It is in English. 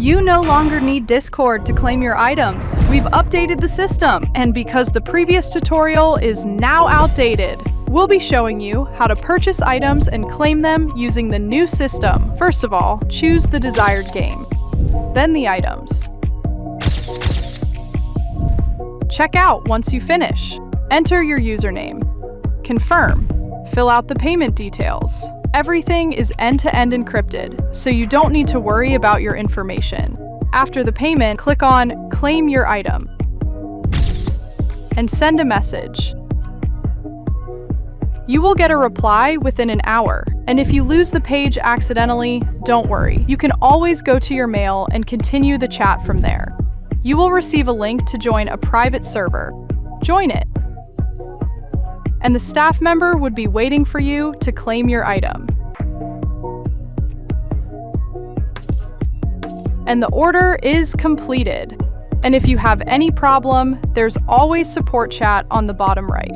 You no longer need Discord to claim your items. We've updated the system, and because the previous tutorial is now outdated, we'll be showing you how to purchase items and claim them using the new system. First of all, choose the desired game, then the items. Check out once you finish. Enter your username. Confirm. Fill out the payment details. Everything is end-to-end encrypted, so you don't need to worry about your information. After the payment, click on Claim Your Item and send a message. You will get a reply within an hour, and if you lose the page accidentally, don't worry. You can always go to your mail and continue the chat from there. You will receive a link to join a private server. Join it, and the staff member would be waiting for you to claim your item. And the order is completed. And if you have any problem, there's always support chat on the bottom right.